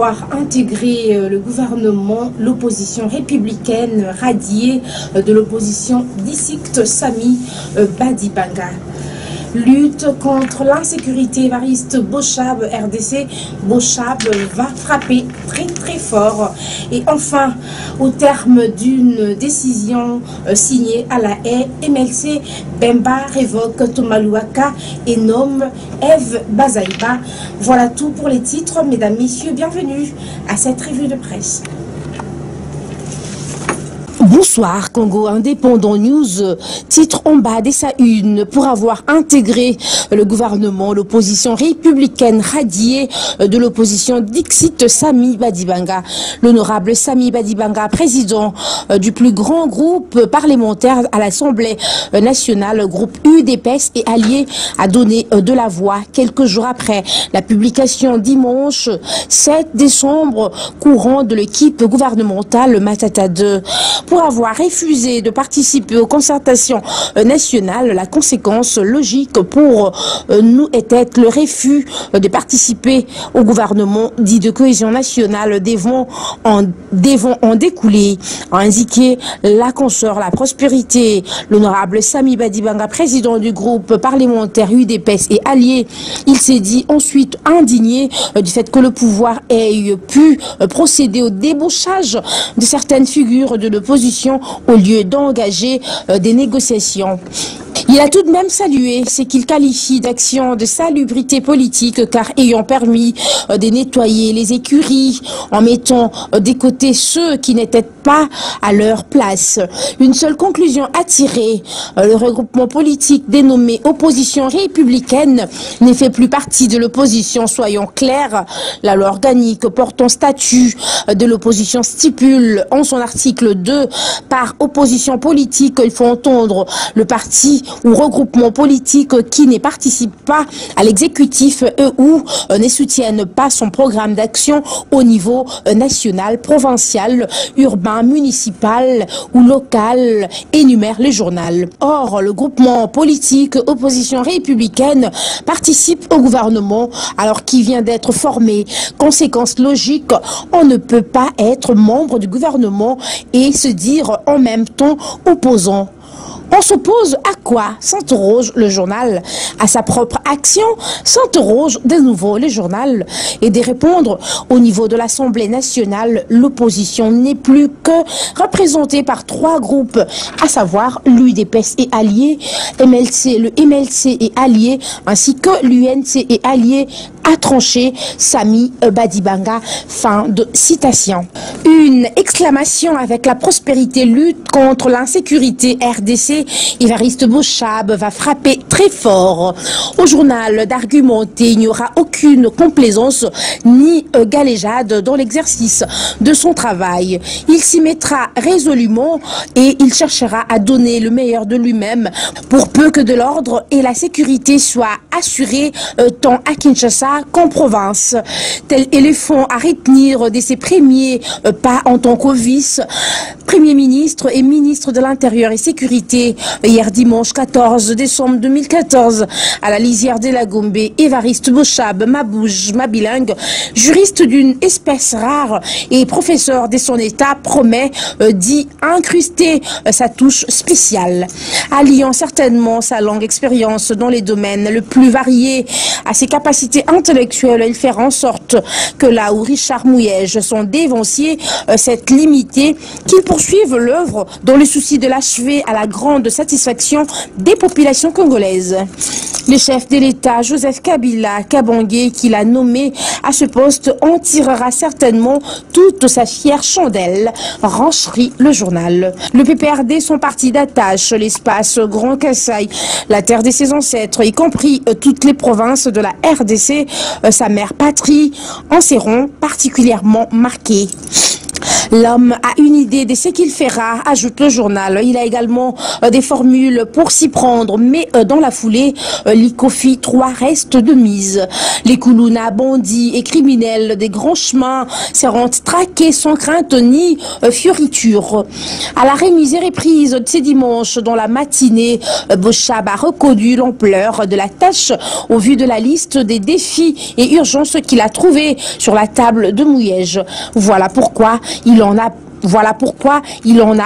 avoir intégré le gouvernement, l'opposition républicaine radiée de l'opposition District Sami Badibanga. Lutte contre l'insécurité, Évariste Bochab, RDC, Bochab va frapper très fort. Et enfin, au terme d'une décision signée à la haie, MLC Bemba révoque Tomalouaka et nomme Eve Bazaïba. Voilà tout pour les titres. Mesdames, Messieurs, bienvenue à cette revue de presse. Bonsoir, Congo Indépendant News, titre en bas de sa une. Pour avoir intégré le gouvernement, l'opposition républicaine radiée de l'opposition Dixit Sami Badibanga. L'honorable Sami Badibanga, président du plus grand groupe parlementaire à l'Assemblée nationale, groupe UDPS et allié, a donné de la voix quelques jours après la publication dimanche 7 décembre courant de l'équipe gouvernementale Matata 2. Pour avoir refusé de participer aux concertations nationales, la conséquence logique pour nous était le refus de participer au gouvernement dit de cohésion nationale devant en découler, a indiqué la consoeur La Prospérité. L'honorable Sami Badibanga, président du groupe parlementaire UDPS et allié, il s'est dit ensuite indigné du fait que le pouvoir ait pu procéder au débauchage de certaines figures de l'opposition au lieu d'engager des négociations. Il a tout de même salué ce qu'il qualifie d'action de salubrité politique, car ayant permis de nettoyer les écuries en mettant des côtés ceux qui n'étaient pas à leur place. Une seule conclusion à tirer, le regroupement politique dénommé opposition républicaine ne fait plus partie de l'opposition, soyons clairs. La loi organique portant statut de l'opposition stipule en son article 2 par opposition politique, il faut entendre le parti ou regroupement politique qui ne participe pas à l'exécutif ou ne soutiennent pas son programme d'action au niveau national, provincial, urbain, municipal ou local, énumère le journal. Or, le groupement politique opposition républicaine participe au gouvernement alors qu'il vient d'être formé. Conséquence logique, on ne peut pas être membre du gouvernement et se dire en même temps opposant. On s'oppose à quoi? S'interroge le journal. À sa propre action, s'interroge de nouveau le journal. Et de répondre, au niveau de l'Assemblée nationale, l'opposition n'est plus que représentée par 3 groupes, à savoir l'UDPS et alliés, le MLC et alliés, ainsi que l'UNC et alliés, a tranché Sami Badibanga. Fin de citation. Une exclamation avec La Prospérité, lutte contre l'insécurité RDC. Évariste Bochab va frapper très fort. Au journal d'argumenter, il n'y aura aucune complaisance ni galéjade dans l'exercice de son travail. Il s'y mettra résolument et il cherchera à donner le meilleur de lui-même pour peu que de l'ordre et la sécurité soient assurés tant à Kinshasa qu'en province. Tel est le fond à retenir de ses premiers pas en tant qu'au vice-premier ministre et ministre de l'Intérieur et Sécurité. Hier dimanche 14 décembre 2014, à la lisière de la Gombe, Évariste Bochab, bilingue, juriste d'une espèce rare et professeur de son état, promet d'y incruster sa touche spéciale. Alliant certainement sa longue expérience dans les domaines le plus variés à ses capacités intellectuelles, il fait en sorte que là où Richard Mouyège, son dévancier, s'est limité, qu'il poursuive l'œuvre dans le souci de l'achever à la grande satisfaction des populations congolaises. Le chef de l'État, Joseph Kabila Kabange, qui l'a nommé à ce poste, en tirera certainement toute sa fière chandelle, renchérit le journal. Le PPRD, son parti d'attache, l'espace Grand Kassai, la terre de ses ancêtres, y compris toutes les provinces de la RDC, sa mère patrie, en seront particulièrement marquées. L'homme a une idée de ce qu'il fera, ajoute le journal. Il a également des formules pour s'y prendre, mais dans la foulée, l'ICOFI 3 reste de mise. Les Koulouna, bandits et criminels des grands chemins seront traqués sans crainte ni fioriture. À la remise et reprise de ces dimanches dans la matinée, Bochab a reconnu l'ampleur de la tâche au vu de la liste des défis et urgences qu'il a trouvées sur la table de Mouyège. Voilà pourquoi il en a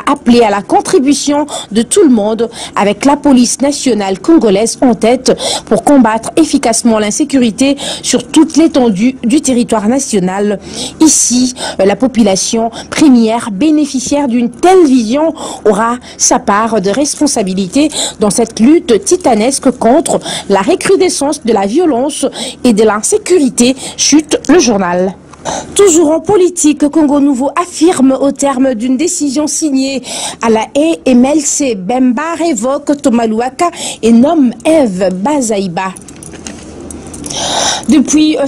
appelé à la contribution de tout le monde avec la police nationale congolaise en tête pour combattre efficacement l'insécurité sur toute l'étendue du territoire national. Ici, la population première bénéficiaire d'une telle vision aura sa part de responsabilité dans cette lutte titanesque contre la recrudescence de la violence et de l'insécurité, chute le journal. Toujours en politique, Congo Nouveau affirme au terme d'une décision signée à la haie MLC Bemba révoque Thomas Louaka et nomme Eve Bazaïba. Depuis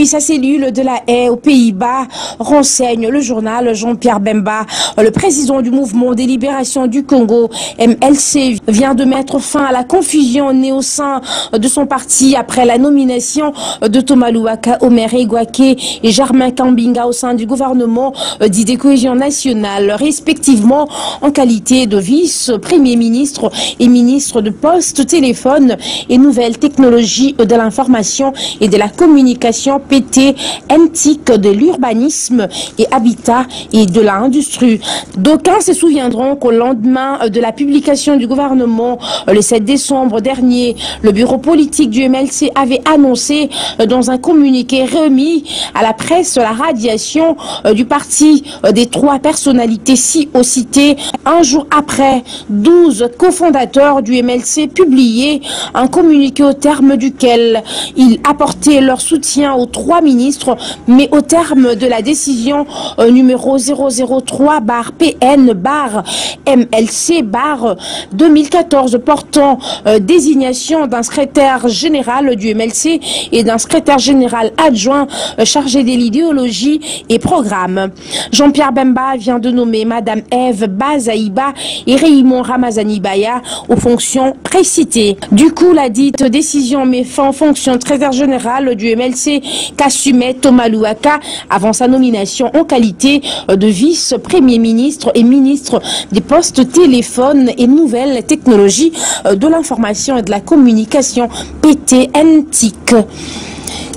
sa cellule de la haie aux Pays-Bas, renseigne le journal Jean-Pierre Bemba, le président du mouvement des libérations du Congo, MLC, vient de mettre fin à la confusion née au sein de son parti après la nomination de Thomas Louaka, Omer Egwake et Germain Kambinga au sein du gouvernement d'idée cohésion nationale, respectivement en qualité de vice-premier ministre et ministre de Poste, Téléphone et Nouvelles Technologies de l'Information et de la Communication, PT, NTIC, de l'urbanisme et habitat et de l'industrie. D'aucuns se souviendront qu'au lendemain de la publication du gouvernement, le 7 décembre dernier, le bureau politique du MLC avait annoncé dans un communiqué remis à la presse la radiation du parti des 3 personnalités citées. Un jour après, 12 cofondateurs du MLC publiaient un communiqué au terme duquel ils apportaient leur soutien aux 3 ministres, mais au terme de la décision numéro 003-PN-MLC-2014 portant désignation d'un secrétaire général du MLC et d'un secrétaire général adjoint chargé de l'idéologie et programme. Jean-Pierre Bemba vient de nommer Madame Eve Bazaïba et Raymond Ramazani-Baya aux fonctions précitées. Du coup, la dite décision met fin aux fonctions de secrétaire général du MLC qu'assumait Thomas Louaka avant sa nomination en qualité de vice-premier ministre et ministre des Postes, Téléphones et Nouvelles Technologies de l'Information et de la Communication, PTNTIC.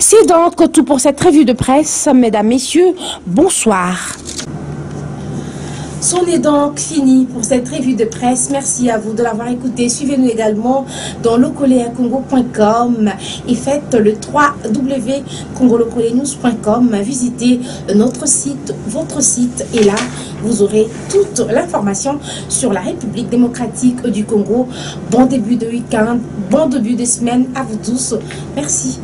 C'est donc tout pour cette revue de presse. Mesdames, Messieurs, bonsoir. C'en est donc fini pour cette revue de presse. Merci à vous de l'avoir écouté. Suivez-nous également dans locoleacongo.com et faites le www.congolocolenews.com. Visitez notre site, votre site, et là, vous aurez toute l'information sur la République démocratique du Congo. Bon début de week-end, bon début de semaine à vous tous. Merci.